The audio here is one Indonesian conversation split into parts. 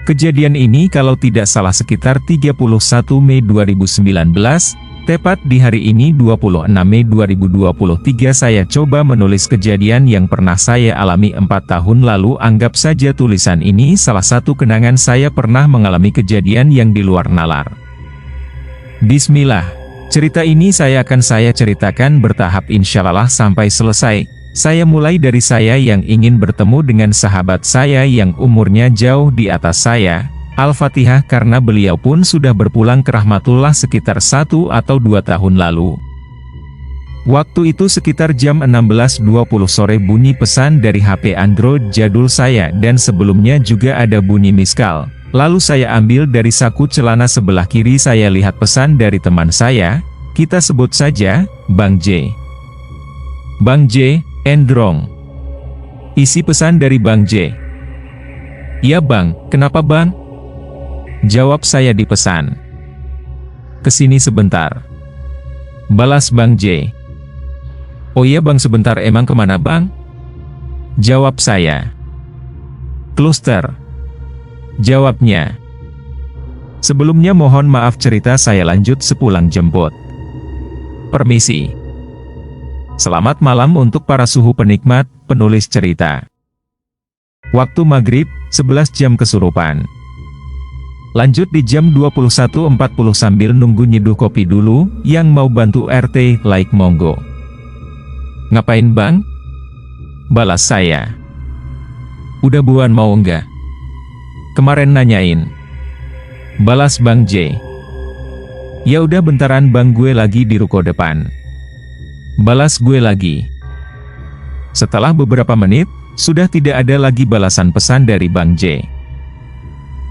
Kejadian ini kalau tidak salah sekitar 31 Mei 2019, tepat di hari ini 26 Mei 2023 saya coba menulis kejadian yang pernah saya alami 4 tahun lalu. Anggap saja tulisan ini salah satu kenangan saya pernah mengalami kejadian yang di luar nalar. Bismillah, cerita ini akan saya ceritakan bertahap insyaallah sampai selesai. Saya mulai dari saya yang ingin bertemu dengan sahabat saya yang umurnya jauh di atas saya, Al-Fatihah, karena beliau pun sudah berpulang ke rahmatullah sekitar 1 atau 2 tahun lalu. Waktu itu sekitar jam 16.20 sore bunyi pesan dari HP Android jadul saya dan sebelumnya juga ada bunyi miskal. Lalu saya ambil dari saku celana sebelah kiri, saya lihat pesan dari teman saya, kita sebut saja Bang J. Bang J, Endrong. Isi pesan dari Bang J. "Iya Bang, kenapa Bang?" Jawab saya di pesan. "Kesini sebentar." Balas Bang J. "Oh iya Bang, sebentar, emang kemana Bang?" Jawab saya. "Kluster." Jawabnya. "Sebelumnya mohon maaf, cerita saya lanjut sepulang jemput. Permisi." Selamat malam untuk para suhu penikmat, penulis cerita. Waktu maghrib, 11 jam kesurupan. Lanjut di jam 21.40 sambil nunggu nyeduh kopi dulu, yang mau bantu RT, like monggo. "Ngapain Bang?" Balas saya. "Udah buan mau enggak? Kemarin nanyain." Balas Bang J. "Ya udah bentaran Bang, gue lagi di ruko depan." Balas gue lagi. Setelah beberapa menit, sudah tidak ada lagi balasan pesan dari Bang J.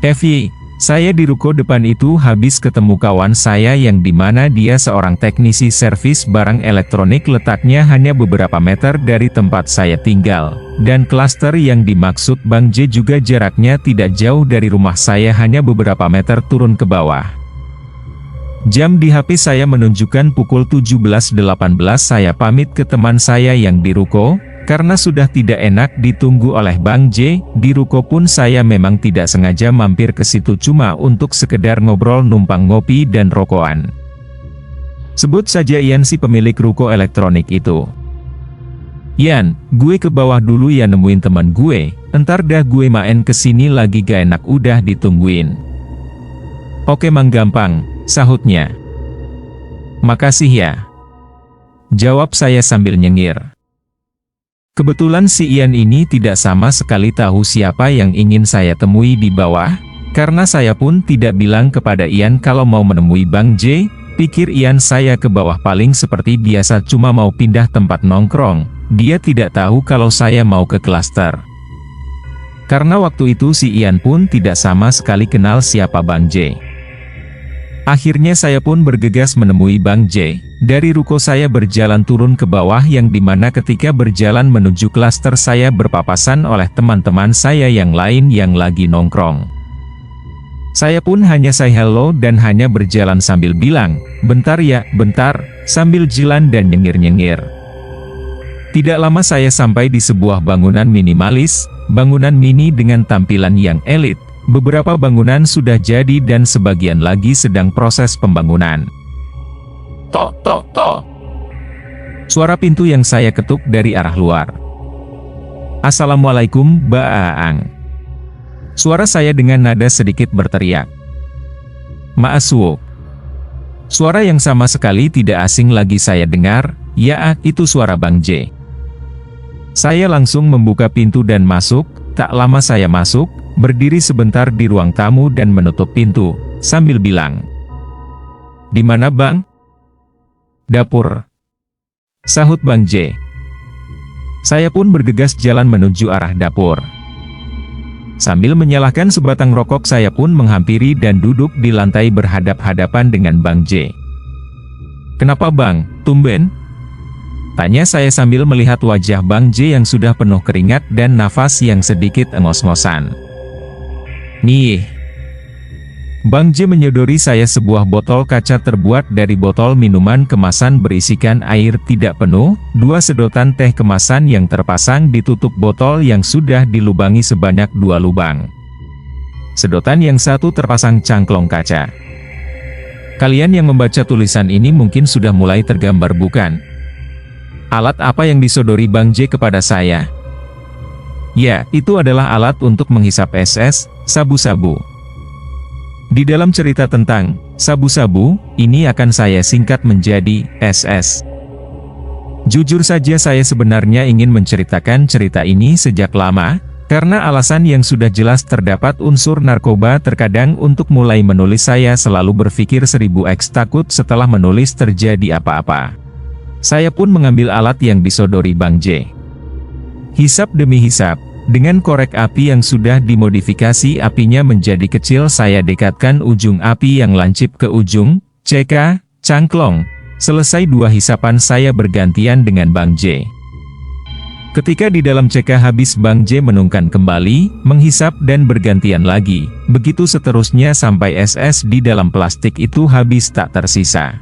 "FY, saya di ruko depan itu habis ketemu kawan saya yang dimana dia seorang teknisi servis barang elektronik, letaknya hanya beberapa meter dari tempat saya tinggal. Dan klaster yang dimaksud Bang J juga jaraknya tidak jauh dari rumah saya, hanya beberapa meter turun ke bawah." Jam di HP saya menunjukkan pukul 17.18. Saya pamit ke teman saya yang di ruko, karena sudah tidak enak ditunggu oleh Bang J. Di ruko pun saya memang tidak sengaja mampir ke situ cuma untuk sekedar ngobrol, numpang ngopi dan rokokan. Sebut saja Ian, si pemilik ruko elektronik itu. "Ian, gue ke bawah dulu ya nemuin teman gue, entar dah gue main kesini lagi, gak enak udah ditungguin." "Oke Mang, gampang," sahutnya. "Makasih ya," jawab saya sambil nyengir. Kebetulan si Ian ini tidak sama sekali tahu siapa yang ingin saya temui di bawah, karena saya pun tidak bilang kepada Ian kalau mau menemui Bang J. Pikir Ian saya ke bawah paling seperti biasa cuma mau pindah tempat nongkrong, dia tidak tahu kalau saya mau ke klaster. Karena waktu itu si Ian pun tidak sama sekali kenal siapa Bang J. Akhirnya saya pun bergegas menemui Bang J. Dari ruko saya berjalan turun ke bawah, yang dimana ketika berjalan menuju klaster saya berpapasan oleh teman-teman saya yang lain yang lagi nongkrong. Saya pun hanya say hello dan hanya berjalan sambil bilang, "Bentar ya, bentar," sambil jalan dan nyengir-nyengir. Tidak lama saya sampai di sebuah bangunan minimalis, bangunan mini dengan tampilan yang elit. Beberapa bangunan sudah jadi dan sebagian lagi sedang proses pembangunan. Tok tok tok. Suara pintu yang saya ketuk dari arah luar. "Assalamualaikum, Baang." Suara saya dengan nada sedikit berteriak. "Maaswo." Suara yang sama sekali tidak asing lagi saya dengar, ya itu suara Bang J. Saya langsung membuka pintu dan masuk. Tak lama saya masuk, berdiri sebentar di ruang tamu dan menutup pintu, sambil bilang, "Di mana Bang?" "Dapur," sahut Bang J. Saya pun bergegas jalan menuju arah dapur. Sambil menyalakan sebatang rokok saya pun menghampiri dan duduk di lantai berhadap-hadapan dengan Bang J. "Kenapa Bang, tumben?" tanya saya sambil melihat wajah Bang J yang sudah penuh keringat dan nafas yang sedikit engos-ngosan. "Nih." Bang J menyodori saya sebuah botol kaca terbuat dari botol minuman kemasan berisikan air tidak penuh, 2 sedotan teh kemasan yang terpasang di tutup botol yang sudah dilubangi sebanyak 2 lubang. Sedotan yang satu terpasang cangklong kaca. Kalian yang membaca tulisan ini mungkin sudah mulai tergambar bukan? Alat apa yang disodori Bang J kepada saya? Ya, itu adalah alat untuk menghisap SS, sabu-sabu. Di dalam cerita tentang sabu-sabu, ini akan saya singkat menjadi SS. Jujur saja saya sebenarnya ingin menceritakan cerita ini sejak lama, karena alasan yang sudah jelas terdapat unsur narkoba. Terkadang untuk mulai menulis saya selalu berpikir 1000x takut setelah menulis terjadi apa-apa. Saya pun mengambil alat yang disodori Bang J. Hisap demi hisap, dengan korek api yang sudah dimodifikasi apinya menjadi kecil, saya dekatkan ujung api yang lancip ke ujung CK, cangklong. Selesai 2 hisapan saya bergantian dengan Bang J. Ketika di dalam CK habis, Bang J menungkan kembali, menghisap dan bergantian lagi. Begitu seterusnya sampai SS di dalam plastik itu habis tak tersisa.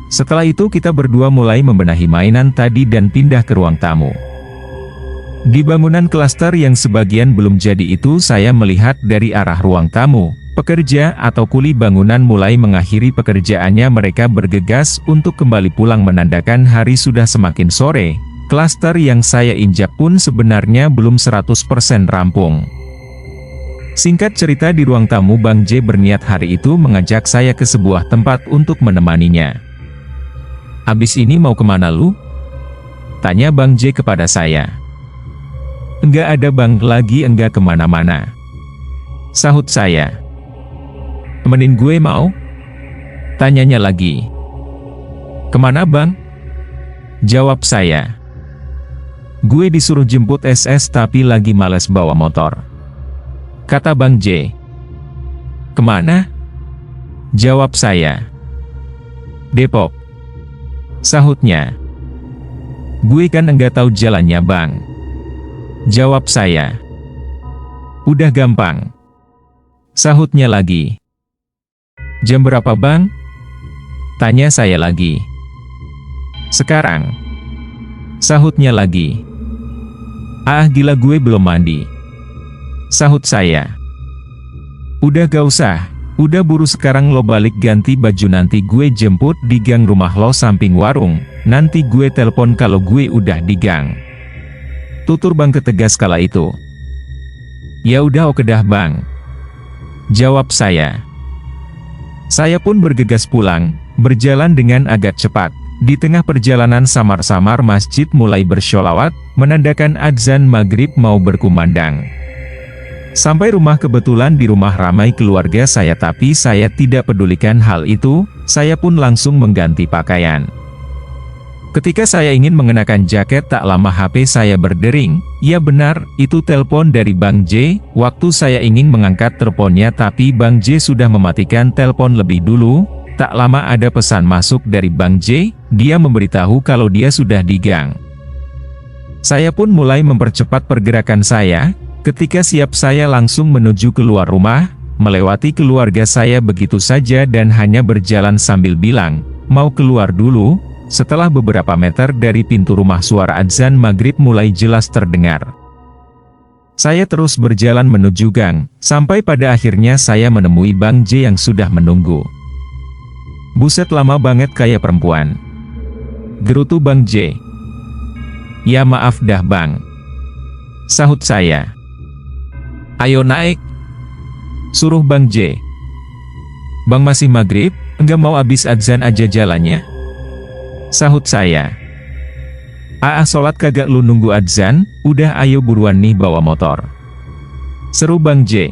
Setelah itu kita berdua mulai membenahi mainan tadi dan pindah ke ruang tamu. Di bangunan klaster yang sebagian belum jadi itu saya melihat dari arah ruang tamu. Pekerja atau kuli bangunan mulai mengakhiri pekerjaannya, mereka bergegas untuk kembali pulang menandakan hari sudah semakin sore. Klaster yang saya injak pun sebenarnya belum 100% rampung. Singkat cerita, di ruang tamu Bang J berniat hari itu mengajak saya ke sebuah tempat untuk menemaninya. "Abis ini mau kemana lu?" tanya Bang J kepada saya. "Enggak ada Bang, lagi enggak kemana-mana," sahut saya. "Temenin gue mau?" tanyanya lagi. "Kemana Bang?" jawab saya. "Gue disuruh jemput SS tapi lagi males bawa motor," kata Bang J. "Kemana?" jawab saya. "Depok," sahutnya. "Gue kan enggak tahu jalannya Bang," jawab saya. "Udah gampang," sahutnya lagi. "Jam berapa Bang?" tanya saya lagi. "Sekarang," sahutnya lagi. "Ah gila, gue belum mandi," sahut saya. "Udah gak usah, udah buru sekarang lo balik ganti baju, nanti gue jemput di gang rumah lo samping warung, nanti gue telepon kalau gue udah di gang," tutur Bang ketegas kala itu. "Ya udah oke dah Bang," jawab saya. Saya pun bergegas pulang, berjalan dengan agak cepat. Di tengah perjalanan samar-samar masjid mulai bersholawat, menandakan adzan maghrib mau berkumandang. Sampai rumah, kebetulan di rumah ramai keluarga saya, tapi saya tidak pedulikan hal itu, saya pun langsung mengganti pakaian. Ketika saya ingin mengenakan jaket, tak lama HP saya berdering. Ya benar, itu telepon dari Bang J. Waktu saya ingin mengangkat teleponnya, tapi Bang J sudah mematikan telepon lebih dulu. Tak lama ada pesan masuk dari Bang J, dia memberitahu kalau dia sudah di gang. Saya pun mulai mempercepat pergerakan saya. Ketika siap, saya langsung menuju keluar rumah, melewati keluarga saya begitu saja dan hanya berjalan sambil bilang, "Mau keluar dulu." Setelah beberapa meter dari pintu rumah, suara adzan maghrib mulai jelas terdengar. Saya terus berjalan menuju gang, sampai pada akhirnya saya menemui Bang J yang sudah menunggu. "Buset, lama banget kayak perempuan," gerutu Bang J. "Ya maaf dah Bang," sahut saya. "Ayo naik," suruh Bang J. "Bang masih maghrib, enggak mau abis adzan aja jalannya?" sahut saya. Sholat kagak lu nunggu adzan, udah ayo buruan nih bawa motor," seru Bang J.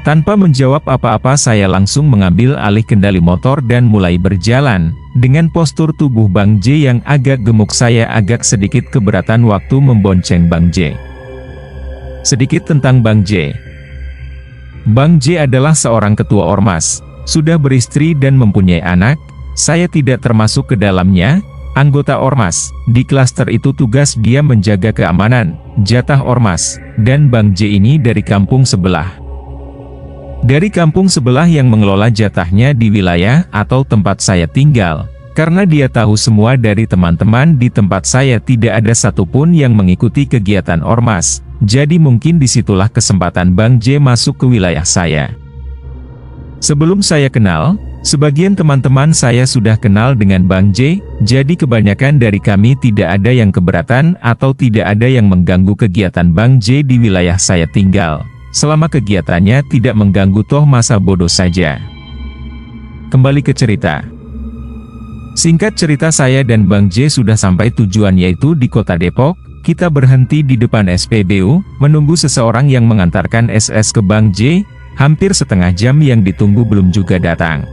Tanpa menjawab apa-apa, saya langsung mengambil alih kendali motor dan mulai berjalan. Dengan postur tubuh Bang J yang agak gemuk, saya agak sedikit keberatan waktu membonceng Bang J. Sedikit tentang Bang J. Bang J adalah seorang ketua ormas, sudah beristri dan mempunyai anak. Saya tidak termasuk ke dalamnya, anggota ormas. Di klaster itu tugas dia menjaga keamanan, jatah ormas, dan Bang J ini dari kampung sebelah. Dari kampung sebelah yang mengelola jatahnya di wilayah atau tempat saya tinggal. Karena dia tahu semua dari teman-teman di tempat saya tidak ada satupun yang mengikuti kegiatan ormas, Jadi mungkin disitulah kesempatan Bang J masuk ke wilayah saya. Sebelum saya kenal, sebagian teman-teman saya sudah kenal dengan Bang J, jadi kebanyakan dari kami tidak ada yang keberatan atau tidak ada yang mengganggu kegiatan Bang J di wilayah saya tinggal. Selama kegiatannya tidak mengganggu toh masa bodoh saja. Kembali ke cerita. Singkat cerita, saya dan Bang J sudah sampai tujuan, yaitu di kota Depok. Kita berhenti di depan SPBU, menunggu seseorang yang mengantarkan SS ke Bang J. Hampir setengah jam yang ditunggu belum juga datang.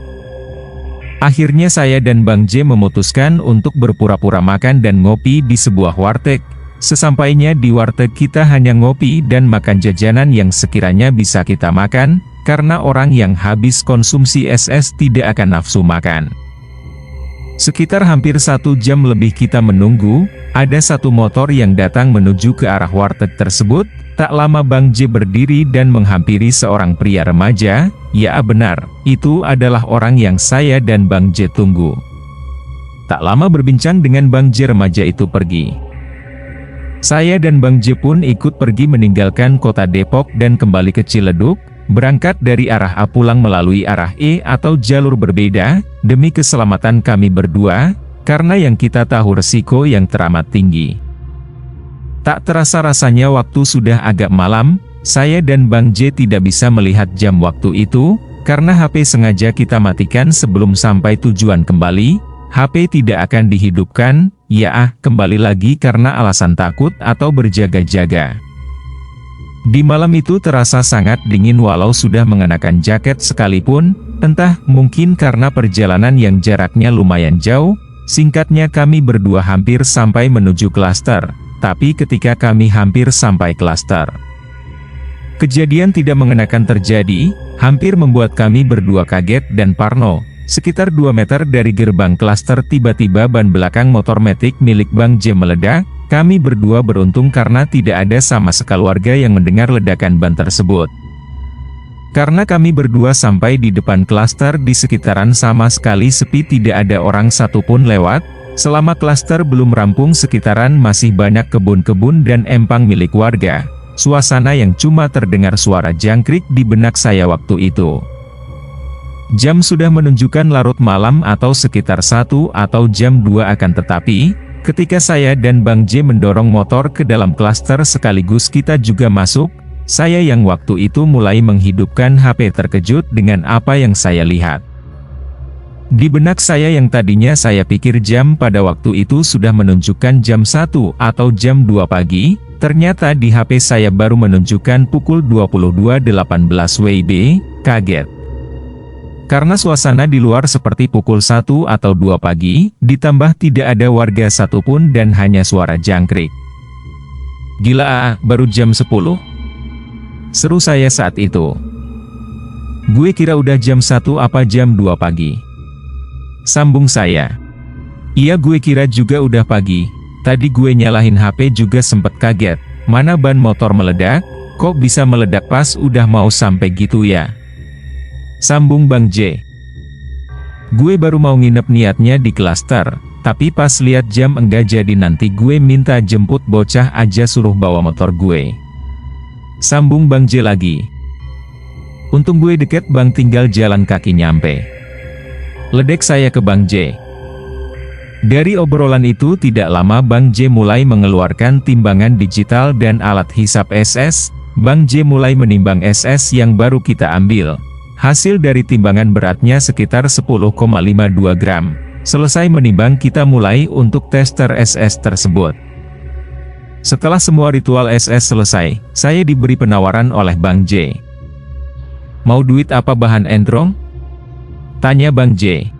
Akhirnya saya dan Bang J memutuskan untuk berpura-pura makan dan ngopi di sebuah warteg. Sesampainya di warteg kita hanya ngopi dan makan jajanan yang sekiranya bisa kita makan, karena orang yang habis konsumsi SS tidak akan nafsu makan. Sekitar hampir 1 jam lebih kita menunggu, ada satu motor yang datang menuju ke arah warteg tersebut. Tak lama Bang J berdiri dan menghampiri seorang pria remaja. Ya benar, itu adalah orang yang saya dan Bang J tunggu. Tak lama berbincang dengan Bang J, remaja itu pergi. Saya dan Bang J pun ikut pergi meninggalkan kota Depok dan kembali ke Ciledug. Berangkat dari arah A pulang melalui arah E atau jalur berbeda, demi keselamatan kami berdua, karena yang kita tahu resiko yang teramat tinggi. Tak terasa rasanya waktu sudah agak malam, saya dan Bang J tidak bisa melihat jam waktu itu, karena HP sengaja kita matikan sebelum sampai tujuan kembali. HP tidak akan dihidupkan, kembali lagi karena alasan takut atau berjaga-jaga. Di malam itu terasa sangat dingin walau sudah mengenakan jaket sekalipun, entah mungkin karena perjalanan yang jaraknya lumayan jauh. Singkatnya kami berdua hampir sampai menuju klaster, tapi ketika kami hampir sampai klaster, kejadian tidak mengenakan terjadi, hampir membuat kami berdua kaget dan parno. Sekitar 2 meter dari gerbang klaster tiba-tiba ban belakang motor metik milik Bang J meledak. Kami berdua beruntung karena tidak ada sama sekali warga yang mendengar ledakan ban tersebut. Karena kami berdua sampai di depan klaster, di sekitaran sama sekali sepi, tidak ada orang satupun lewat. Selama klaster belum rampung, sekitaran masih banyak kebun-kebun dan empang milik warga. Suasana yang cuma terdengar suara jangkrik di benak saya waktu itu. Jam sudah menunjukkan larut malam atau sekitar 1 atau jam 2 akan tetapi, ketika saya dan Bang J mendorong motor ke dalam klaster sekaligus kita juga masuk, saya yang waktu itu mulai menghidupkan HP, terkejut dengan apa yang saya lihat. Di benak saya yang tadinya saya pikir jam pada waktu itu sudah menunjukkan jam 1 atau jam 2 pagi, ternyata di HP saya baru menunjukkan pukul 22.18 WIB, kaget. Karena suasana di luar seperti pukul 1 atau 2 pagi, ditambah tidak ada warga satupun dan hanya suara jangkrik. Gila, baru jam 10? Seru saya saat itu. Gue kira udah jam 1 apa jam 2 pagi. Sambung saya. Iya, gue kira juga udah pagi. Tadi gue nyalahin HP juga sempet kaget. Mana ban motor meledak, kok bisa meledak pas udah mau sampai gitu ya? Sambung Bang J. Gue baru mau nginep niatnya di klaster, tapi pas lihat jam enggak jadi, nanti gue minta jemput bocah aja, suruh bawa motor gue. Sambung Bang J lagi. Untung gue deket Bang, tinggal jalan kaki nyampe. Ledek saya ke Bang J. Dari obrolan itu tidak lama Bang J mulai mengeluarkan timbangan digital dan alat hisap SS. Bang J mulai menimbang SS yang baru kita ambil. Hasil dari timbangan beratnya sekitar 10,52 gram. Selesai menimbang, kita mulai untuk tester SS tersebut. Setelah semua ritual SS selesai, saya diberi penawaran oleh Bang J. Mau duit apa bahan endrong? Tanya Bang J.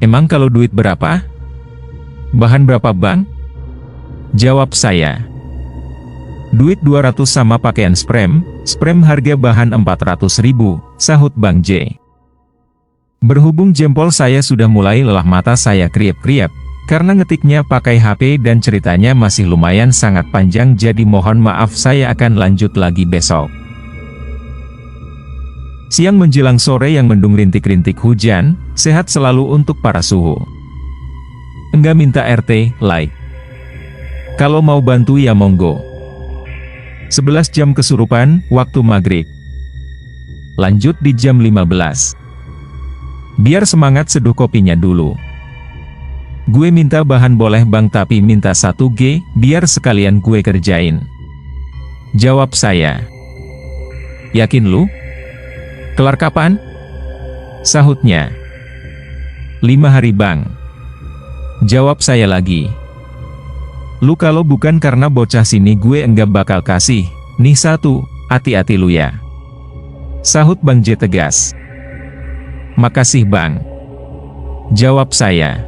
Emang kalau duit berapa? Bahan berapa Bang? Jawab saya. Duit 200 sama pakaian sprem harga bahan 400.000, sahut Bang J. Berhubung jempol saya sudah mulai lelah, mata saya kriep-kriep, karena ngetiknya pakai HP dan ceritanya masih lumayan sangat panjang, jadi mohon maaf, saya akan lanjut lagi besok. Siang menjelang sore yang mendung rintik-rintik hujan, sehat selalu untuk para suhu. Enggak minta RT, like. Kalau mau bantu ya monggo. 11 jam kesurupan, waktu maghrib. Lanjut di jam 15. Biar semangat seduh kopinya dulu. Gue minta bahan boleh bang tapi minta 1G, biar sekalian gue kerjain. Jawab saya. Yakin lu? Kelar kapan? Sahutnya. 5 hari bang. Jawab saya lagi. Lu kalau bukan karena bocah sini gue enggak bakal kasih, nih 1, hati-hati lu ya. Sahut Bang J tegas. Makasih bang. Jawab saya.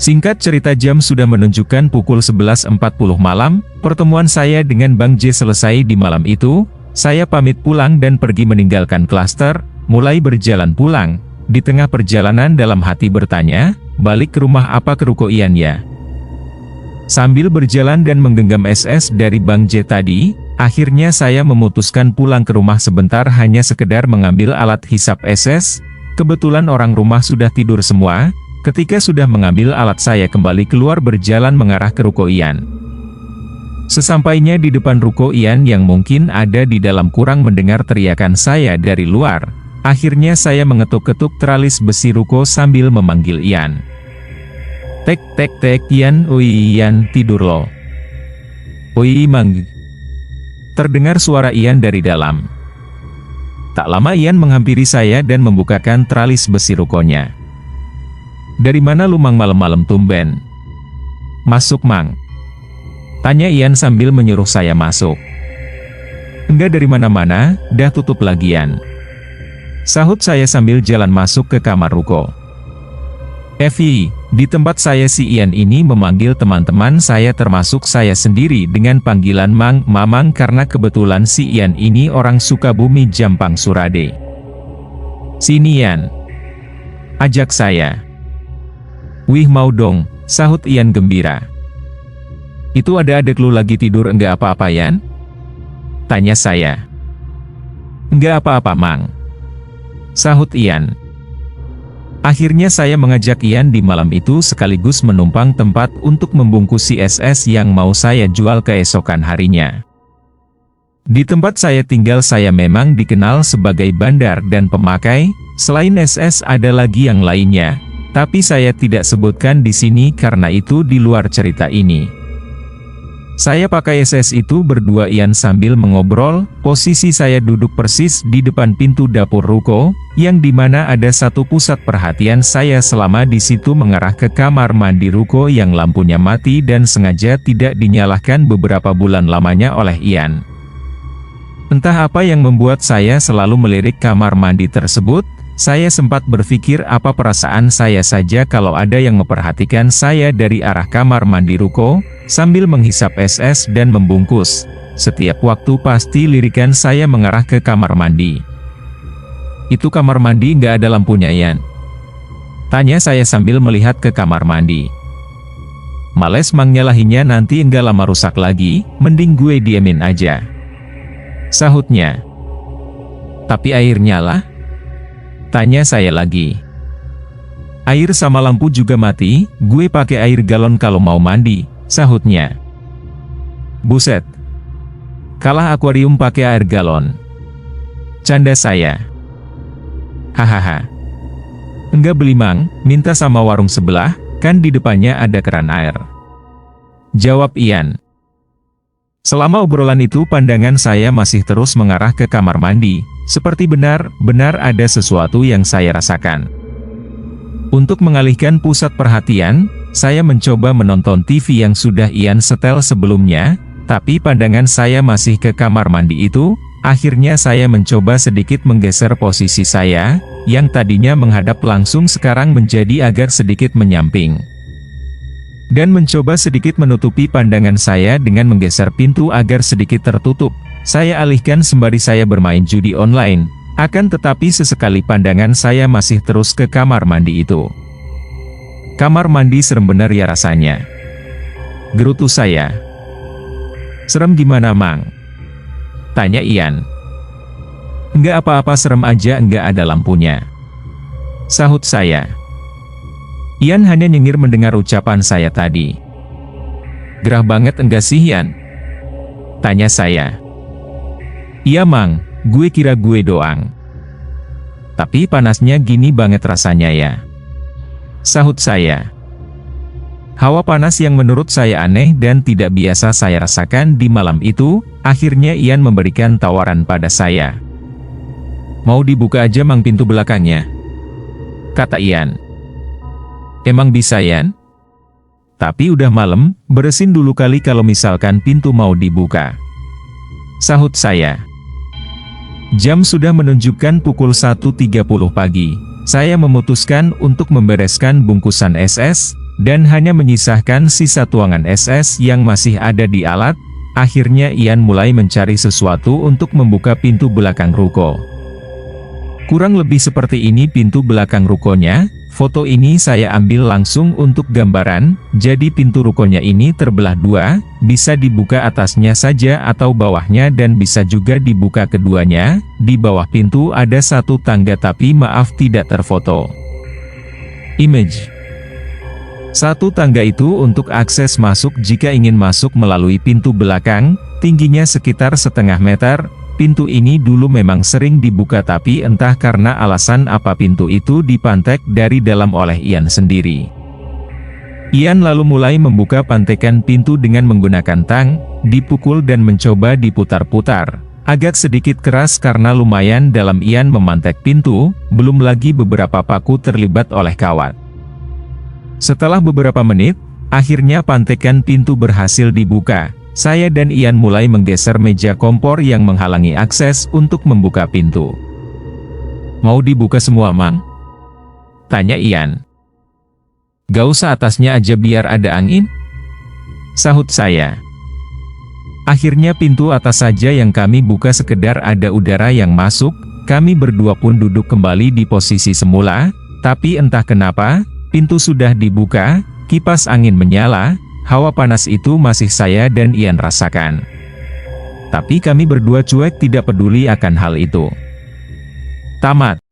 Singkat cerita jam sudah menunjukkan pukul 11.40 malam, pertemuan saya dengan Bang J selesai di malam itu, saya pamit pulang dan pergi meninggalkan klaster, mulai berjalan pulang, di tengah perjalanan dalam hati bertanya, balik ke rumah apa ke ruko Ian ya? Sambil berjalan dan menggenggam SS dari Bang J tadi, akhirnya saya memutuskan pulang ke rumah sebentar hanya sekedar mengambil alat hisap SS, kebetulan orang rumah sudah tidur semua, ketika sudah mengambil alat saya kembali keluar berjalan mengarah ke ruko Ian. Sesampainya di depan ruko Ian yang mungkin ada di dalam kurang mendengar teriakan saya dari luar, akhirnya saya mengetuk-ketuk teralis besi ruko sambil memanggil Ian. Tek tek tek Ian, oi Ian, tidur lo. Oi mang. Terdengar suara Ian dari dalam. Tak lama Ian menghampiri saya dan membukakan teralis besi rukonya. Dari mana lu mang malam-malam tumben? Masuk mang. Tanya Ian sambil menyuruh saya masuk. Enggak dari mana-mana, dah tutup lagian. Sahut saya sambil jalan masuk ke kamar ruko. Evi, di tempat saya si Ian ini memanggil teman-teman saya termasuk saya sendiri dengan panggilan Mang, Mamang karena kebetulan si Ian ini orang Sukabumi Jampang Surade. Sini Ian. Ajak saya. Wih mau dong, sahut Ian gembira. Itu ada adek lu lagi tidur enggak apa-apa Ian? Tanya saya. Enggak apa-apa Mang. Sahut Ian. Akhirnya saya mengajak Ian di malam itu sekaligus menumpang tempat untuk membungkus SS yang mau saya jual keesokan harinya. Di tempat saya tinggal saya memang dikenal sebagai bandar dan pemakai, selain SS ada lagi yang lainnya, tapi saya tidak sebutkan di sini karena itu di luar cerita ini. Saya pakai SS itu berdua Ian sambil mengobrol, posisi saya duduk persis di depan pintu dapur ruko, yang dimana ada satu pusat perhatian saya selama di situ mengarah ke kamar mandi ruko yang lampunya mati dan sengaja tidak dinyalakan beberapa bulan lamanya oleh Ian. Entah apa yang membuat saya selalu melirik kamar mandi tersebut, saya sempat berpikir apa perasaan saya saja kalau ada yang memperhatikan saya dari arah kamar mandi ruko, sambil menghisap SS dan membungkus. Setiap waktu pasti lirikan saya mengarah ke kamar mandi. Itu kamar mandi nggak ada lampunya Ian? Tanya saya sambil melihat ke kamar mandi. Males mang nyalahinnya nanti nggak lama rusak lagi, mending gue diemin aja. Sahutnya. Tapi air nyala? Tanya saya lagi. Air sama lampu juga mati, gue pakai air galon kalau mau mandi. Sahutnya. Buset. Kalah akuarium pakai air galon. Canda saya. Hahaha. Enggak beli mang, minta sama warung sebelah, kan di depannya ada keran air. Jawab Ian. Selama obrolan itu pandangan saya masih terus mengarah ke kamar mandi, seperti benar-benar ada sesuatu yang saya rasakan. Untuk mengalihkan pusat perhatian, saya mencoba menonton TV yang sudah Ian setel sebelumnya, tapi pandangan saya masih ke kamar mandi itu. Akhirnya saya mencoba sedikit menggeser posisi saya, yang tadinya menghadap langsung sekarang menjadi agak sedikit menyamping. Dan mencoba sedikit menutupi pandangan saya dengan menggeser pintu agar sedikit tertutup. Saya alihkan sembari saya bermain judi online, akan tetapi sesekali pandangan saya masih terus ke kamar mandi itu. Kamar mandi serem bener ya rasanya. Gerutu saya. Serem gimana mang? Tanya Ian. Enggak apa-apa serem aja enggak ada lampunya. Sahut saya. Ian hanya nyengir mendengar ucapan saya tadi. Gerah banget enggak sih Ian? Tanya saya. Iya Mang, gue kira gue doang. Tapi panasnya gini banget rasanya ya. Sahut saya. Hawa panas yang menurut saya aneh dan tidak biasa saya rasakan di malam itu, akhirnya Ian memberikan tawaran pada saya. Mau dibuka aja Mang pintu belakangnya? Kata Ian. Emang bisa Ian? Tapi udah malam, beresin dulu kali kalau misalkan pintu mau dibuka. Sahut saya. Jam sudah menunjukkan pukul 1.30 pagi. Saya memutuskan untuk membereskan bungkusan SS, dan hanya menyisahkan sisa tuangan SS yang masih ada di alat. Akhirnya Ian mulai mencari sesuatu untuk membuka pintu belakang ruko. Kurang lebih seperti ini pintu belakang rukonya. Foto ini saya ambil langsung untuk gambaran, jadi pintu rukonya ini terbelah dua, bisa dibuka atasnya saja atau bawahnya dan bisa juga dibuka keduanya. Di bawah pintu ada satu tangga tapi maaf tidak terfoto. Image. Satu tangga itu untuk akses masuk jika ingin masuk melalui pintu belakang, tingginya sekitar setengah meter. Pintu ini dulu memang sering dibuka tapi entah karena alasan apa pintu itu dipantek dari dalam oleh Ian sendiri. Ian lalu mulai membuka pantekan pintu dengan menggunakan tang, dipukul dan mencoba diputar-putar. Agak sedikit keras karena lumayan dalam Ian memantek pintu, belum lagi beberapa paku terlibat oleh kawat. Setelah beberapa menit, akhirnya pantekan pintu berhasil dibuka. Saya dan Ian mulai menggeser meja kompor yang menghalangi akses untuk membuka pintu. Mau dibuka semua Mang? Tanya Ian. Gak usah atasnya aja biar ada angin? Sahut saya. Akhirnya pintu atas saja yang kami buka sekedar ada udara yang masuk, kami berdua pun duduk kembali di posisi semula, tapi entah kenapa, pintu sudah dibuka, kipas angin menyala. Hawa panas itu masih saya dan Ian rasakan. Tapi kami berdua cuek tidak peduli akan hal itu. Tamat.